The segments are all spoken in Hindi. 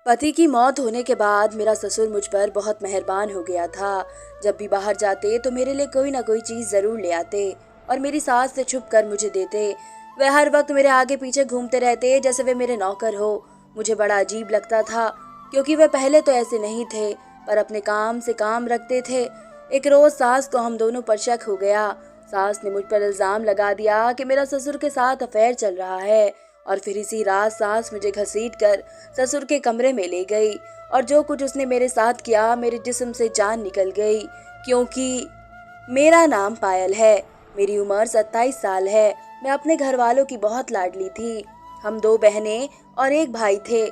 पति की मौत होने के बाद मेरा ससुर मुझ पर बहुत मेहरबान हो गया था। जब भी बाहर जाते तो मेरे लिए कोई ना कोई चीज़ ज़रूर ले आते और मेरी सास से छुप कर मुझे देते। वह हर वक्त मेरे आगे पीछे घूमते रहते जैसे वे मेरे नौकर हो। मुझे बड़ा अजीब लगता था क्योंकि वे पहले तो ऐसे नहीं थे, पर अपने काम से काम रखते थे। एक रोज़ सास को हम दोनों पर शक हो गया। सास ने मुझ पर इल्ज़ाम लगा दिया कि मेरा ससुर के साथ अफेयर चल रहा है और फिर इसी रात सास मुझे घसीट कर ससुर के कमरे में ले गई और जो कुछ उसने मेरे साथ किया, मेरे जिस्म से जान निकल गई। क्योंकि मेरा नाम पायल है, मेरी उम्र 27 साल है। मैं अपने घर वालों की बहुत लाडली थी। हम 2 बहनें और एक भाई थे।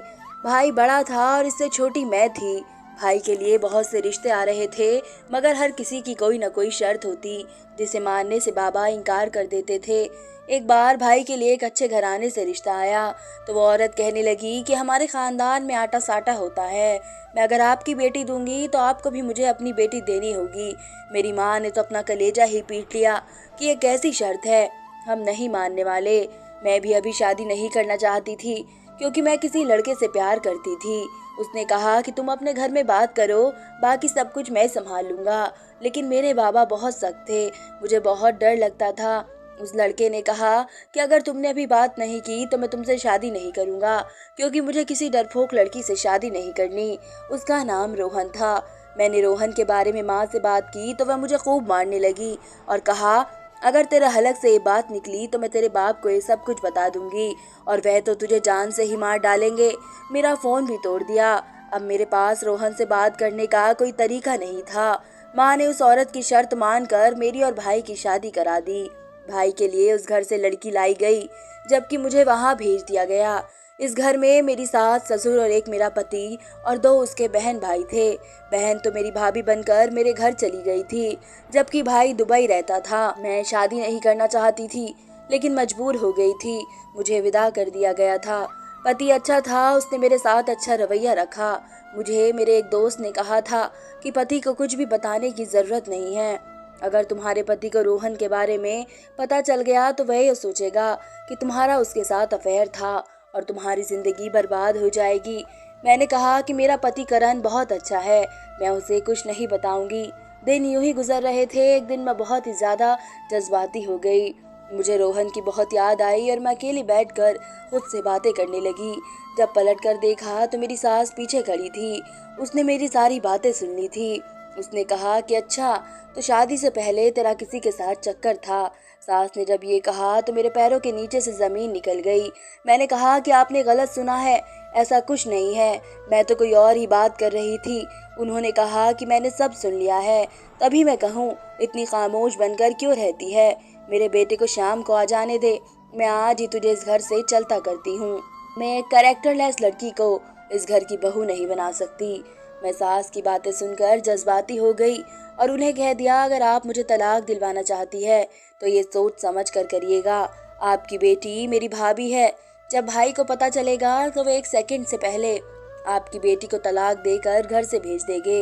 भाई बड़ा था और इससे छोटी मैं थी। भाई के लिए बहुत से रिश्ते आ रहे थे, मगर हर किसी की कोई न कोई शर्त होती जिसे मानने से बाबा इनकार कर देते थे। एक बार भाई के लिए एक अच्छे घराने से रिश्ता आया तो वो औरत कहने लगी कि हमारे खानदान में आटा साटा होता है, मैं अगर आपकी बेटी दूंगी तो आपको भी मुझे अपनी बेटी देनी होगी। मेरी माँ ने तो अपना कलेजा ही पीट लिया कि ये कैसी शर्त है, हम नहीं मानने वाले। मैं भी अभी शादी नहीं करना चाहती थी क्योंकि मैं किसी लड़के से प्यार करती थी। उसने कहा कि तुम अपने घर में बात करो, बाकी सब कुछ मैं संभाल लूंगा। लेकिन मेरे बाबा बहुत सख्त थे, मुझे बहुत डर लगता था। उस लड़के ने कहा कि अगर तुमने अभी बात नहीं की तो मैं तुमसे शादी नहीं करूंगा, क्योंकि मुझे किसी डरपोक लड़की से शादी नहीं करनी। उसका नाम रोहन था। मैंने रोहन के बारे में माँ से बात की तो वह मुझे खूब मारने लगी और कहा, अगर तेरा हलक से ये बात निकली तो मैं तेरे बाप को ये सब कुछ बता दूंगी और वह तो तुझे जान से ही मार डालेंगे। मेरा फोन भी तोड़ दिया। अब मेरे पास रोहन से बात करने का कोई तरीका नहीं था। माँ ने उस औरत की शर्त मानकर मेरी और भाई की शादी करा दी। भाई के लिए उस घर से लड़की लाई गई, जबकि मुझे वहां भेज दिया गया। इस घर में मेरी सास, ससुर और एक मेरा पति और 2 उसके बहन भाई थे। बहन तो मेरी भाभी बनकर मेरे घर चली गई थी, जबकि भाई दुबई रहता था। मैं शादी नहीं करना चाहती थी, लेकिन मजबूर हो गई थी। मुझे विदा कर दिया गया था। पति अच्छा था, उसने मेरे साथ अच्छा रवैया रखा। मुझे मेरे एक दोस्त ने कहा था कि पति को कुछ भी बताने की जरूरत नहीं है। अगर तुम्हारे पति को रोहन के बारे में पता चल गया तो वह यह सोचेगा कि तुम्हारा उसके साथ अफेयर था और तुम्हारी जिंदगी बर्बाद हो जाएगी। मैंने कहा कि मेरा पति करण बहुत अच्छा है, मैं उसे कुछ नहीं बताऊंगी। दिन यूं ही गुजर रहे थे। एक दिन मैं बहुत ही ज्यादा जज्बाती हो गई। मुझे रोहन की बहुत याद आई और मैं अकेली बैठकर खुद से बातें करने लगी। जब पलट कर देखा तो मेरी सास पीछे खड़ी थी। उसने मेरी सारी बातें सुन ली थी। उसने कहा कि अच्छा, तो शादी से पहले तेरा किसी के साथ चक्कर था। सास ने जब ये कहा तो मेरे पैरों के नीचे से जमीन निकल गई। मैंने कहा कि आपने गलत सुना है, ऐसा कुछ नहीं है, मैं तो कोई और ही बात कर रही थी। उन्होंने कहा कि मैंने सब सुन लिया है, तभी मैं कहूँ इतनी खामोश बनकर क्यों रहती है। मेरे बेटे को शाम को आ जाने दे, मैं आज ही तुझे इस घर से चलता करती हूँ। मैं एक कैरेक्टरलेस लड़की को इस घर की बहू नहीं बना सकती। मैं सास की बातें सुनकर जज्बाती हो गई और उन्हें कह दिया, अगर आप मुझे तलाक दिलवाना चाहती है तो ये सोच समझ कर करिएगा। आपकी बेटी मेरी भाभी है। जब भाई को पता चलेगा तो वे 1 सेकंड से पहले आपकी बेटी को तलाक देकर घर से भेज देंगे।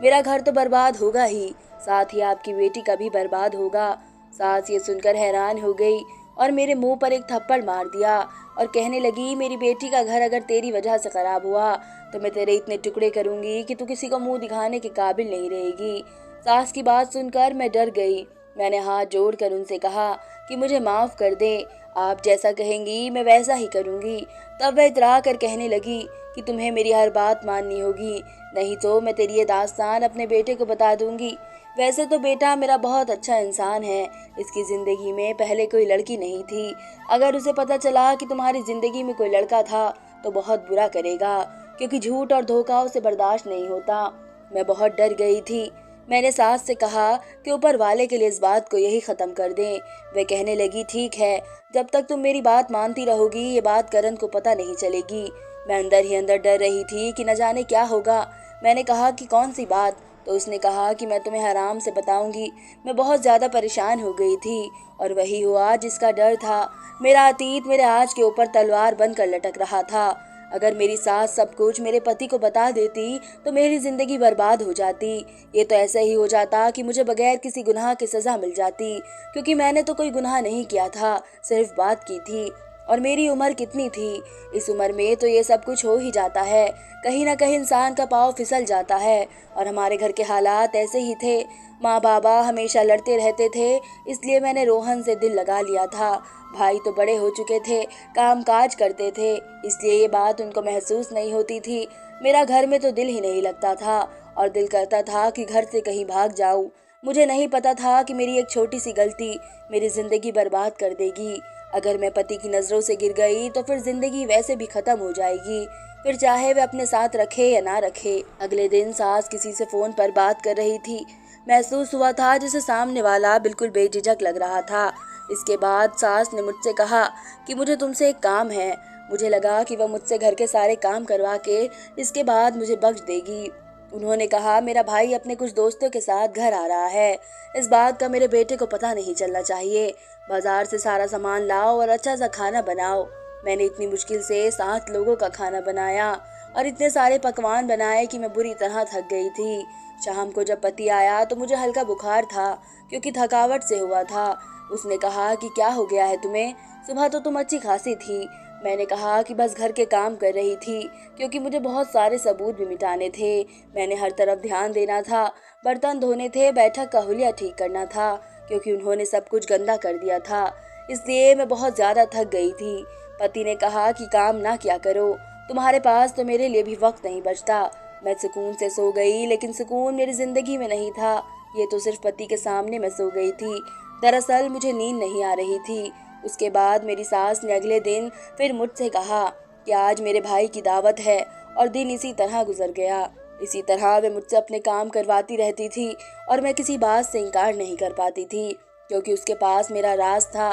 मेरा घर तो बर्बाद होगा ही, साथ ही आपकी बेटी का भी बर्बाद होगा। सास ये सुनकर हैरान हो गई और मेरे मुंह पर एक थप्पड़ मार दिया और कहने लगी, मेरी बेटी का घर अगर तेरी वजह से खराब हुआ तो मैं तेरे इतने टुकड़े करूंगी कि तू किसी को मुंह दिखाने के काबिल नहीं रहेगी। सास की बात सुनकर मैं डर गई। मैंने हाथ जोड़कर उनसे कहा कि मुझे माफ कर दे, आप जैसा कहेंगी मैं वैसा ही करूंगी। तब वह इतरा कर कहने लगी कि तुम्हें मेरी हर बात माननी होगी, नहीं तो मैं तेरी ये दास्तान अपने बेटे को बता दूंगी। वैसे तो बेटा मेरा बहुत अच्छा इंसान है, इसकी जिंदगी में पहले कोई लड़की नहीं थी। अगर उसे पता चला कि तुम्हारी जिंदगी में कोई लड़का था तो बहुत बुरा करेगा, क्योंकि झूठ और धोखा उसे बर्दाश्त नहीं होता। मैं बहुत डर गई थी। मैंने सास से कहा कि ऊपर वाले के लिए इस बात को यही खत्म कर दें। वे कहने लगी, ठीक है, जब तक तुम मेरी बात मानती रहोगी ये बात करण को पता नहीं चलेगी। मैं अंदर ही अंदर डर रही थी कि न जाने क्या होगा। मैंने कहा कि कौन सी बात, तो उसने कहा कि मैं तुम्हें आराम से बताऊंगी। मैं बहुत ज्यादा परेशान हो गई थी और वही हुआ जिसका डर था। मेरा अतीत मेरे आज के ऊपर तलवार बनकर लटक रहा था। अगर मेरी सास सब कुछ मेरे पति को बता देती तो मेरी जिंदगी बर्बाद हो जाती। ये तो ऐसा ही हो जाता कि मुझे बगैर किसी गुनाह की सजा मिल जाती, क्योंकि मैंने तो कोई गुनाह नहीं किया था, सिर्फ बात की थी। और मेरी उम्र कितनी थी। इस उम्र में तो ये सब कुछ हो ही जाता है, कहीं ना कहीं इंसान का पाँव फिसल जाता है। और हमारे घर के हालात ऐसे ही थे, माँ बाबा हमेशा लड़ते रहते थे, इसलिए मैंने रोहन से दिल लगा लिया था। भाई तो बड़े हो चुके थे, काम काज करते थे, इसलिए ये बात उनको महसूस नहीं होती थी। मेरा घर में तो दिल ही नहीं लगता था और दिल करता था कि घर से कहीं भाग जाऊं। मुझे नहीं पता था कि मेरी एक छोटी सी गलती मेरी जिंदगी बर्बाद कर देगी। अगर मैं पति की नजरों से गिर गई तो फिर जिंदगी वैसे भी खत्म हो जाएगी, फिर चाहे वे अपने साथ रखे या ना रखे। अगले दिन सास किसी से फोन पर बात कर रही थी। महसूस हुआ था जैसे सामने वाला बिल्कुल बेझिझक लग रहा था। इसके बाद सास ने मुझसे कहा कि मुझे तुमसे एक काम है। मुझे लगा कि वह मुझसे घर के सारे काम करवा के इसके बाद मुझे बख्श देगी। उन्होंने कहा, मेरा भाई अपने कुछ दोस्तों के साथ घर आ रहा है। इस बात का मेरे बेटे को पता नहीं चलना चाहिए। बाजार से सारा सामान लाओ और अच्छा सा खाना बनाओ। मैंने इतनी मुश्किल से 7 लोगों का खाना बनाया और इतने सारे पकवान बनाए कि मैं बुरी तरह थक गई थी। शाम को जब पति आया तो मुझे हल्का बुखार था, क्योंकि थकावट से हुआ था। उसने कहा कि क्या हो गया है तुम्हें, सुबह तो तुम अच्छी खासी थी। मैंने कहा कि बस घर के काम कर रही थी, क्योंकि मुझे बहुत सारे सबूत भी मिटाने थे। मैंने हर तरफ ध्यान देना था, बर्तन धोने थे, बैठक का हुलिया ठीक करना था, क्योंकि उन्होंने सब कुछ गंदा कर दिया था। इसलिए मैं बहुत ज्यादा थक गई थी। पति ने कहा कि काम ना किया करो, तुम्हारे पास तो मेरे लिए भी वक्त नहीं बचता। मैं सुकून से सो गई, लेकिन सुकून मेरी जिंदगी में नहीं था। ये तो सिर्फ पति के सामने मैं सो गई थी। दरअसल मुझे नींद नहीं आ रही थी। उसके बाद मेरी सास ने अगले दिन फिर मुझसे कहा कि आज मेरे भाई की दावत है, और दिन इसी तरह गुजर गया। इसी तरह वे मुझसे अपने काम करवाती रहती थी और मैं किसी बात से इनकार नहीं कर पाती थी, क्योंकि उसके पास मेरा राज था।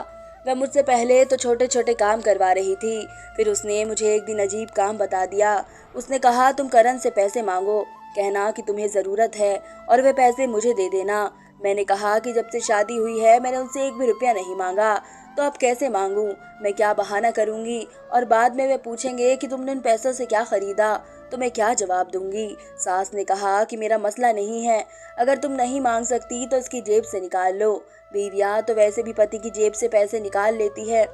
वह मुझसे पहले तो छोटे छोटे काम करवा रही थी, फिर उसने मुझे एक दिन अजीब काम बता दिया। उसने कहा, तुम करण से पैसे मांगो, कहना कि तुम्हें ज़रूरत है और वे पैसे मुझे दे देना। मैंने कहा कि जब से शादी हुई है मैंने उनसे एक भी रुपया नहीं मांगा, तो अब कैसे मांगूं? मैं क्या बहाना करूंगी? और बाद में वे पूछेंगे कि तुमने उन पैसों से क्या खरीदा, तो मैं क्या जवाब दूंगी? सास ने कहा कि मेरा मसला नहीं है, अगर तुम नहीं मांग सकती तो इसकी जेब से निकाल लो। बीवियां तो वैसे भी पति की जेब से पैसे निकाल लेती है।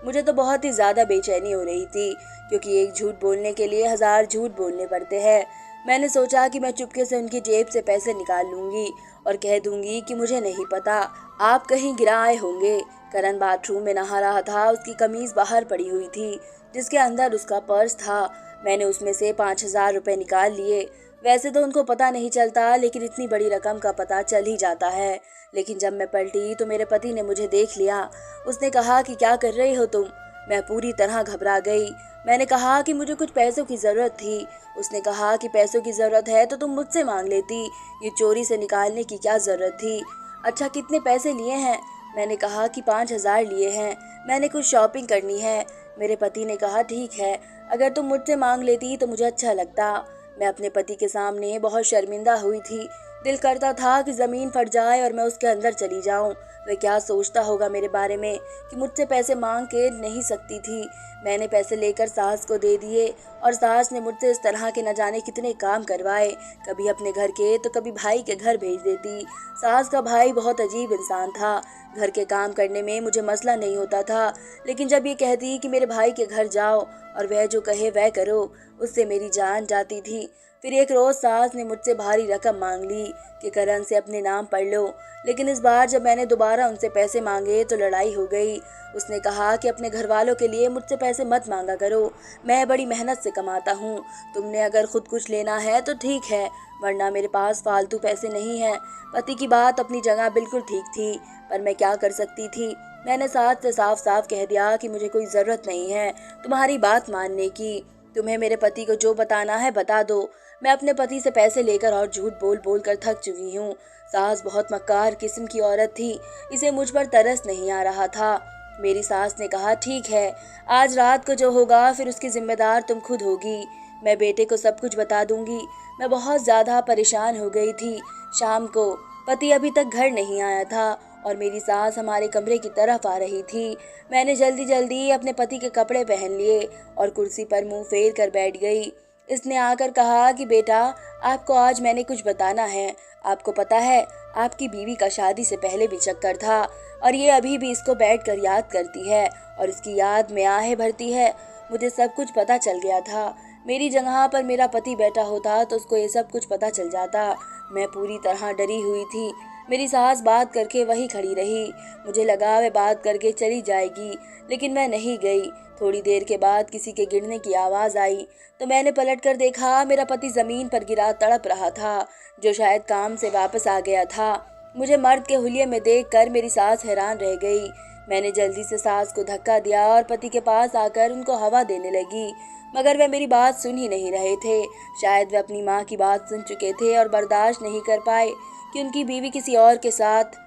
मुझे तो बहुत ही ज्यादा बेचैनी हो रही थी, क्योंकि एक झूठ बोलने के लिए 1000 झूठ बोलने पड़ते हैं। मैंने सोचा कि मैं चुपके से उनकी जेब से पैसे निकाल लूंगी और कह दूंगी कि मुझे नहीं पता, आप कहीं गिरा आए होंगे। करण बाथरूम में नहा रहा था, उसकी कमीज बाहर पड़ी हुई थी, जिसके अंदर उसका पर्स था। मैंने उसमें से 5000 रुपए निकाल लिए। वैसे तो उनको पता नहीं चलता, लेकिन इतनी बड़ी रकम का पता चल ही जाता है। लेकिन जब मैं पलटी तो मेरे पति ने मुझे देख लिया। उसने कहा कि क्या कर रही हो तुम? मैं पूरी तरह घबरा गई। मैंने कहा कि मुझे कुछ पैसों की जरूरत थी। उसने कहा कि पैसों की जरूरत है तो तुम मुझसे मांग लेती, ये चोरी से निकालने की क्या जरूरत थी? अच्छा, कितने पैसे लिए हैं? मैंने कहा कि 5000 लिए हैं, मैंने कुछ शॉपिंग करनी है। मेरे पति ने कहा, ठीक है, अगर तुम मुझसे मांग लेती तो मुझे अच्छा लगता। मैं अपने पति के सामने बहुत शर्मिंदा हुई थी। दिल करता था कि जमीन फट जाए और मैं उसके अंदर चली जाऊं। वह क्या सोचता होगा मेरे बारे में कि मुझसे पैसे मांग के नहीं सकती थी। मैंने पैसे लेकर सास को दे दिए और सास ने मुझसे इस तरह के न जाने कितने काम करवाए, कभी अपने घर के तो कभी भाई के घर भेज देती। सास का भाई बहुत अजीब इंसान था। घर के काम करने में मुझे मसला नहीं होता था, लेकिन जब ये कहती कि मेरे भाई के घर जाओ और वह जो कहे वह करो, उससे मेरी जान जाती थी। फिर एक रोज सास ने मुझसे भारी रकम मांग ली कि करण से अपने नाम पढ़ लो, लेकिन इस बार जब मैंने दोबारा उनसे पैसे मांगे तो लड़ाई हो गई। उसने कहा कि अपने घर वालों के लिए मुझसे पैसे मत मांगा करो, मैं बड़ी मेहनत से कमाता हूँ, तुमने अगर खुद कुछ लेना है तो ठीक है, वरना मेरे पास फालतू पैसे नहीं है। पति की बात अपनी जगह बिल्कुल ठीक थी, पर मैं क्या कर सकती थी? मैंने सास से साफ साफ कह दिया कि मुझे कोई जरूरत नहीं है तुम्हारी बात मानने की। तुम्हें मेरे पति को जो बताना है बता दो। मैं अपने पति से पैसे लेकर और झूठ बोल बोल कर थक चुकी हूँ। सास बहुत मक्कार किस्म की औरत थी, इसे मुझ पर तरस नहीं आ रहा था। मेरी सास ने कहा, ठीक है, आज रात को जो होगा फिर उसकी जिम्मेदार तुम खुद होगी। मैं बेटे को सब कुछ बता दूंगी। मैं बहुत ज्यादा परेशान हो गई थी। शाम को पति अभी तक घर नहीं आया था और मेरी सास हमारे कमरे की तरफ आ रही थी। मैंने जल्दी जल्दी अपने पति के कपड़े पहन लिए और कुर्सी पर मुंह फेर कर बैठ गई। इसने आकर कहा कि बेटा, आपको आज मैंने कुछ बताना है। आपको पता है, आपकी बीवी का शादी से पहले भी चक्कर था और ये अभी भी इसको बैठकर याद करती है और इसकी याद में आहें भरती है। मुझे सब कुछ पता चल गया था। मेरी जगह पर मेरा पति बैठा होता तो उसको ये सब कुछ पता चल जाता। मैं पूरी तरह डरी हुई थी। मेरी सास बात करके वहीं खड़ी रही। मुझे लगा वह बात करके चली जाएगी, लेकिन मैं नहीं गई। थोड़ी देर के बाद किसी के गिरने की आवाज़ आई तो मैंने पलट कर देखा। मेरा पति ज़मीन पर गिरा तड़प रहा था, जो शायद काम से वापस आ गया था। मुझे मर्द के हुलिये में देखकर मेरी सास हैरान रह गई। मैंने जल्दी से सास को धक्का दिया और पति के पास आकर उनको हवा देने लगी, मगर वे मेरी बात सुन ही नहीं रहे थे। शायद वे अपनी माँ की बात सुन चुके थे और बर्दाश्त नहीं कर पाए कि उनकी बीवी किसी और के साथ।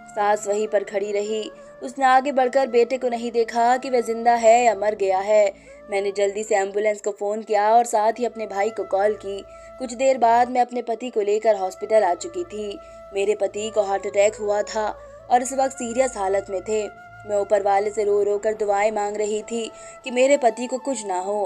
सास वहीं पर खड़ी रही। उसने आगे बढ़कर बेटे को नहीं देखा कि वह जिंदा है या मर गया है। मैंने जल्दी से एम्बुलेंस को फ़ोन किया और साथ ही अपने भाई को कॉल की। कुछ देर बाद मैं अपने पति को लेकर हॉस्पिटल आ चुकी थी। मेरे पति को हार्ट अटैक हुआ था और इस वक्त सीरियस हालत में थे। मैं ऊपर वाले से रो रो कर दुआएं मांग रही थी कि मेरे पति को कुछ ना हो,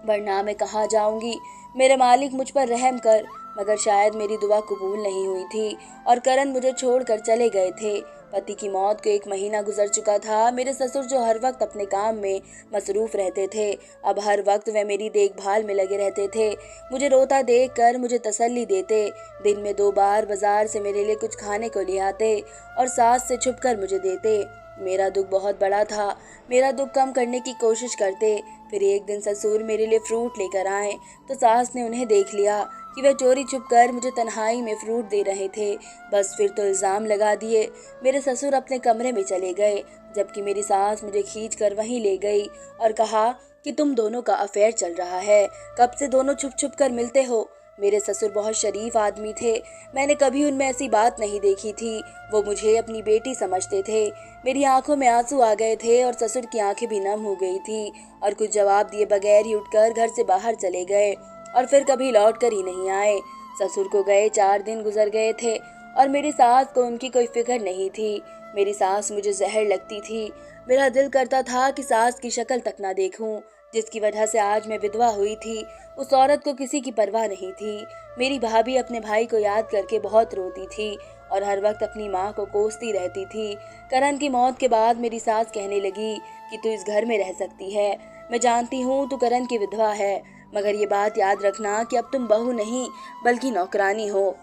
वरना मैं कहाँ जाऊंगी। मेरे मालिक, मुझ पर रहम कर। मगर शायद मेरी दुआ कबूल नहीं हुई थी और करण मुझे छोड़कर चले गए थे। पति की मौत को 1 महीना गुजर चुका था। मेरे ससुर, जो हर वक्त अपने काम में मसरूफ रहते थे, अब हर वक्त वे मेरी देखभाल में लगे रहते थे। मुझे रोता देखकर मुझे तसल्ली देते। दिन में 2 बार बाजार से मेरे लिए कुछ खाने को ले आते और सास से छुपकर मुझे देते। मेरा दुख बहुत बड़ा था। मेरा दुख कम करने की कोशिश करते। फिर एक दिन ससुर मेरे लिए फ्रूट लेकर आए तो सास ने उन्हें देख लिया कि वह चोरी छुपकर मुझे तन्हाई में फ्रूट दे रहे थे। बस फिर तो इल्ज़ाम लगा दिए। मेरे ससुर अपने कमरे में चले गए, जबकि मेरी सास मुझे खींच कर वहीं ले गई और कहा कि तुम दोनों का अफेयर चल रहा है, कब से दोनों छुप छुप कर मिलते हो। मेरे ससुर बहुत शरीफ आदमी थे। मैंने कभी उनमें ऐसी बात नहीं देखी थी। वो मुझे अपनी बेटी समझते थे। मेरी आंखों में आंसू आ गए थे और ससुर की आंखें भी नम हो गई थी और कुछ जवाब दिए बगैर ही उठकर घर से बाहर चले गए और फिर कभी लौट कर ही नहीं आए। ससुर को गए 4 दिन गुजर गए थे और मेरी सास को उनकी कोई फिक्र नहीं थी। मेरी सास मुझे जहर लगती थी। मेरा दिल करता था कि सास की शक्ल तक ना देखूं, जिसकी वजह से आज मैं विधवा हुई थी। उस औरत को किसी की परवाह नहीं थी। मेरी भाभी अपने भाई को याद करके बहुत रोती थी और हर वक्त अपनी माँ को कोसती रहती थी। करण की मौत के बाद मेरी सास कहने लगी कि तू इस घर में रह सकती है। मैं जानती हूँ तू करण की विधवा है, मगर ये बात याद रखना कि अब तुम बहू नहीं बल्कि नौकरानी हो।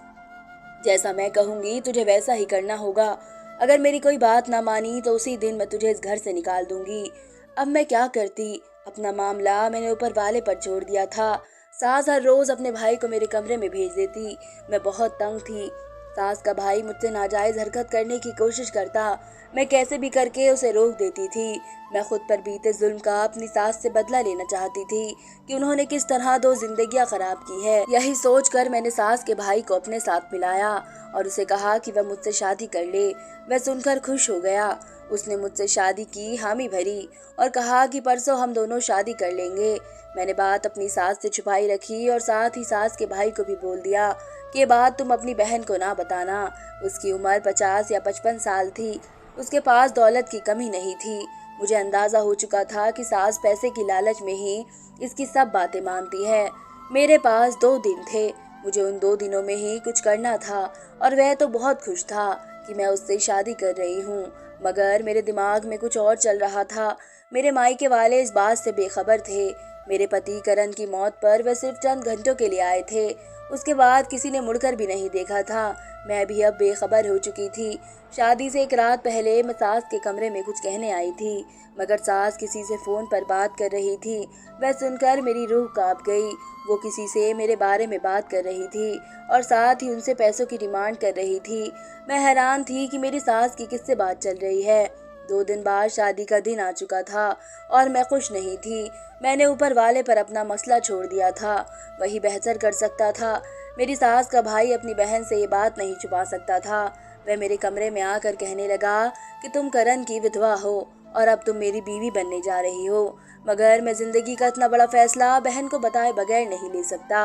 जैसा मैं कहूँगी तुझे वैसा ही करना होगा। अगर मेरी कोई बात ना मानी तो उसी दिन मैं तुझे इस घर से निकाल दूंगी। अब मैं क्या करती? अपना मामला मैंने ऊपर वाले पर छोड़ दिया था। सास हर रोज अपने भाई को मेरे कमरे में भेज देती। मैं बहुत तंग थी। सास का भाई मुझसे नाजायज हरकत करने की कोशिश करता। मैं कैसे भी करके उसे रोक देती थी। मैं खुद पर बीते जुल्म का अपनी सास से बदला लेना चाहती थी कि उन्होंने किस तरह 2 जिंदगियां खराब की है। यही सोचकर मैंने सास के भाई को अपने साथ मिलाया और उसे कहा कि वह मुझसे शादी कर ले। वह सुनकर खुश हो गया। उसने मुझसे शादी की हामी भरी और कहा कि परसों हम दोनों शादी कर लेंगे। मैंने बात अपनी सास से छुपाई रखी और साथ ही सास के भाई को भी बोल दिया कि ये बात तुम अपनी बहन को ना बताना। उसकी उम्र 50 या 55 साल थी। उसके पास दौलत की कमी नहीं थी। मुझे अंदाजा हो चुका था कि सास पैसे की लालच में ही इसकी सब बातें मानती है। मेरे पास 2 दिन थे। मुझे उन 2 दिनों में ही कुछ करना था और वह तो बहुत खुश था कि मैं उससे शादी कर रही हूँ, मगर मेरे दिमाग में कुछ और चल रहा था। मेरे मायके वाले इस बात से बेखबर थे। मेरे पति करण की मौत पर वे सिर्फ चंद घंटों के लिए आए थे। उसके बाद किसी ने मुड़कर भी नहीं देखा था। मैं भी अब बेखबर हो चुकी थी। शादी से 1 रात पहले मैं सास के कमरे में कुछ कहने आई थी, मगर सास किसी से फ़ोन पर बात कर रही थी। वह सुनकर मेरी रूह कांप गई। वो किसी से मेरे बारे में बात कर रही थी और साथ ही उनसे पैसों की डिमांड कर रही थी। मैं हैरान थी कि मेरी सास की किससे बात चल रही है। 2 दिन बाद शादी का दिन आ चुका था और मैं खुश नहीं थी। मैंने ऊपर वाले पर अपना मसला छोड़ दिया था। वही बेहतर कर सकता था। मेरी सास का भाई अपनी बहन से ये बात नहीं छुपा सकता था। वह मेरे कमरे में आकर कहने लगा कि तुम करण की विधवा हो और अब तुम मेरी बीवी बनने जा रही हो, मगर मैं जिंदगी का इतना बड़ा फैसला बहन को बताए बगैर नहीं ले सकता।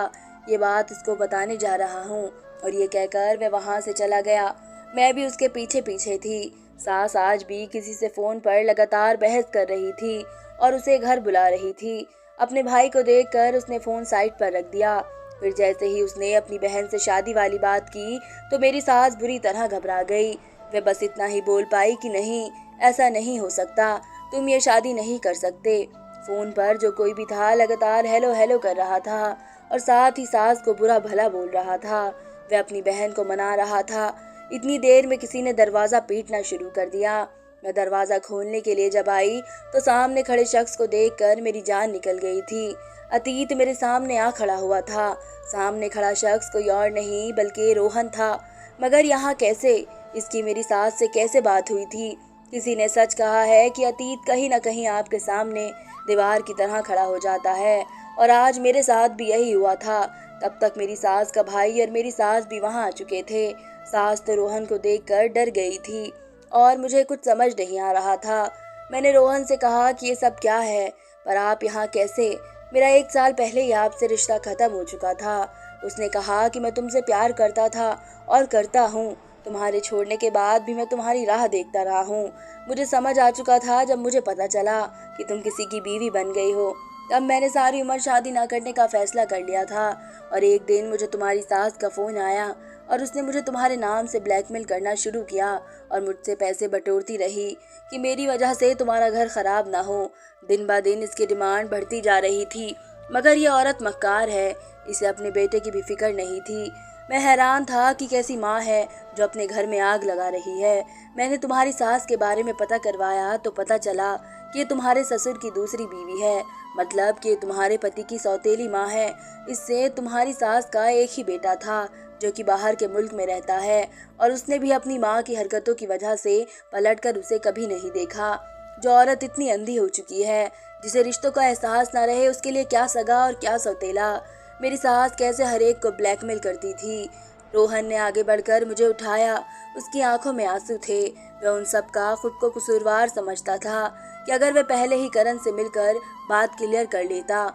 ये बात उसको बताने जा रहा हूँ। और ये कहकर वह वहाँ से चला गया। मैं भी उसके पीछे पीछे थी। सास आज भी किसी से फ़ोन पर लगातार बहस कर रही थी और उसे घर बुला रही थी। अपने भाई को देखकर उसने फ़ोन साइड पर रख दिया। फिर जैसे ही उसने अपनी बहन से शादी वाली बात की तो मेरी सास बुरी तरह घबरा गई। वह बस इतना ही बोल पाई कि नहीं, ऐसा नहीं हो सकता, तुम ये शादी नहीं कर सकते। फ़ोन पर जो कोई भी था लगातार हेलो हेलो कर रहा था और साथ ही सास को बुरा भला बोल रहा था। वह अपनी बहन को मना रहा था। इतनी देर में किसी ने दरवाज़ा पीटना शुरू कर दिया। मैं दरवाज़ा खोलने के लिए जब आई तो सामने खड़े शख्स को देखकर मेरी जान निकल गई थी। अतीत मेरे सामने आ खड़ा हुआ था। सामने खड़ा शख्स कोई और नहीं बल्कि रोहन था। मगर यहाँ कैसे? इसकी मेरी सास से कैसे बात हुई थी? किसी ने सच कहा है कि अतीत कहीं न कहीं आपके सामने दीवार की तरह खड़ा हो जाता है, और आज मेरे साथ भी यही हुआ था। तब तक मेरी सास का भाई और मेरी सास भी वहाँ आ चुके थे। सास तो रोहन को देखकर डर गई थी और मुझे कुछ समझ नहीं आ रहा था। मैंने रोहन से कहा कि ये सब क्या है, पर आप यहाँ कैसे? मेरा 1 साल पहले ही आपसे रिश्ता खत्म हो चुका था। उसने कहा कि मैं तुमसे प्यार करता था और करता हूँ। तुम्हारे छोड़ने के बाद भी मैं तुम्हारी राह देखता रहा हूँ। मुझे समझ आ चुका था जब मुझे पता चला कि तुम किसी की बीवी बन गई हो। तब मैंने सारी उम्र शादी ना करने का फैसला कर लिया था, और एक दिन मुझे तुम्हारी सास का फ़ोन आया और उसने मुझे तुम्हारे नाम से ब्लैकमेल करना शुरू किया और मुझसे पैसे बटोरती रही कि मेरी वजह से तुम्हारा घर खराब ना हो। दिन ब दिन इसकी डिमांड बढ़ती जा रही थी, मगर ये औरत मक्कार है, इसे अपने बेटे की भी फिक्र नहीं थी। मैं हैरान था कि कैसी माँ है जो अपने घर में आग लगा रही है। मैंने तुम्हारी सास के बारे में पता करवाया तो पता चला कि ये तुम्हारे ससुर की दूसरी बीवी है, मतलब कि तुम्हारे पति की सौतेली माँ है। इससे तुम्हारी सास का एक ही बेटा था जो कि बाहर के मुल्क में रहता है, और उसने भी अपनी माँ की हरकतों की वजह से पलटकर उसे कभी नहीं देखा। जो औरत इतनी अंधी हो चुकी है, जिसे रिश्तों का एहसास ना रहे, उसके लिए क्या सगा और क्या सौतेला। मेरी सास कैसे हर एक को ब्लैकमेल करती थी। रोहन ने आगे बढ़कर मुझे उठाया। उसकी आंखों में आंसू थे। वह उन सब का खुद को कसूरवार समझता था कि अगर वह पहले ही करण से मिलकर बात क्लियर कर लेता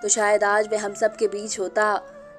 तो शायद आज वह हम सब के बीच होता।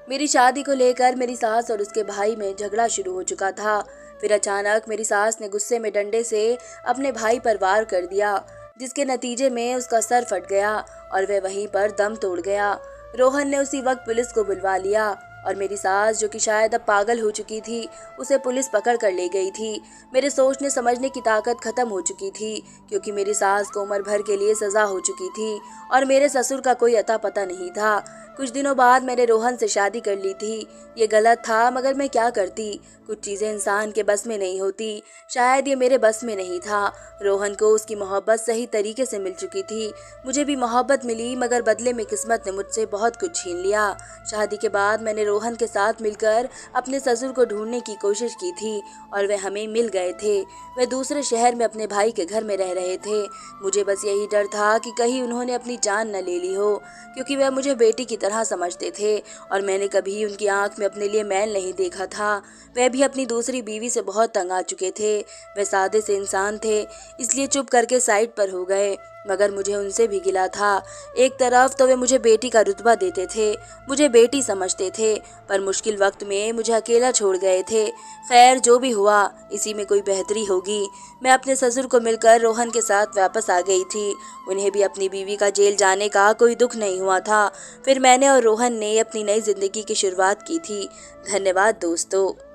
मेरी शादी को लेकर मेरी सास और उसके भाई में झगड़ा शुरू हो चुका था। फिर अचानक मेरी सास ने गुस्से में डंडे से अपने भाई पर वार कर दिया, जिसके नतीजे में उसका सर फट गया और वह वहीं पर दम तोड़ गया। रोहन ने उसी वक्त पुलिस को बुलवा लिया और मेरी सास, जो कि शायद अब पागल हो चुकी थी, उसे पुलिस पकड़ कर ले गई थी। मेरे सोचने समझने की ताकत खत्म हो चुकी थी, क्योंकि मेरी सास को उम्र भर के लिए सजा हो चुकी थी और मेरे ससुर का कोई अता पता नहीं था। कुछ दिनों बाद मैंने रोहन से शादी कर ली थी। ये गलत था, मगर मैं क्या करती। कुछ चीज़ें इंसान के बस में नहीं होती। शायद ये मेरे बस में नहीं था। रोहन को उसकी मोहब्बत सही तरीके से मिल चुकी थी। मुझे भी मोहब्बत मिली, मगर बदले में किस्मत ने मुझसे बहुत कुछ छीन लिया। शादी के बाद मैंने रोहन के साथ मिलकर अपने ससुर को ढूंढने की कोशिश की थी और वे हमें मिल गए थे। वे दूसरे शहर में अपने भाई के घर में रह रहे थे। मुझे बस यही डर था कि कहीं उन्होंने अपनी जान न ले ली हो, क्योंकि वह मुझे बेटी की तरह समझते थे और मैंने कभी उनकी आंख में अपने लिए मैल नहीं देखा था। वह भी अपनी दूसरी बीवी से बहुत तंग आ चुके थे। वह सादे से इंसान थे, इसलिए चुप करके साइड पर हो गए, मगर मुझे उनसे भी गिला था। एक तरफ तो वे मुझे बेटी का रुतबा देते थे, मुझे बेटी समझते थे, पर मुश्किल वक्त में मुझे अकेला छोड़ गए थे। खैर, जो भी हुआ, इसी में कोई बेहतरी होगी। मैं अपने ससुर को मिलकर रोहन के साथ वापस आ गई थी। उन्हें भी अपनी बीवी का जेल जाने का कोई दुख नहीं हुआ था। फिर मैंने और रोहन ने अपनी नई जिंदगी की शुरुआत की थी। धन्यवाद दोस्तों।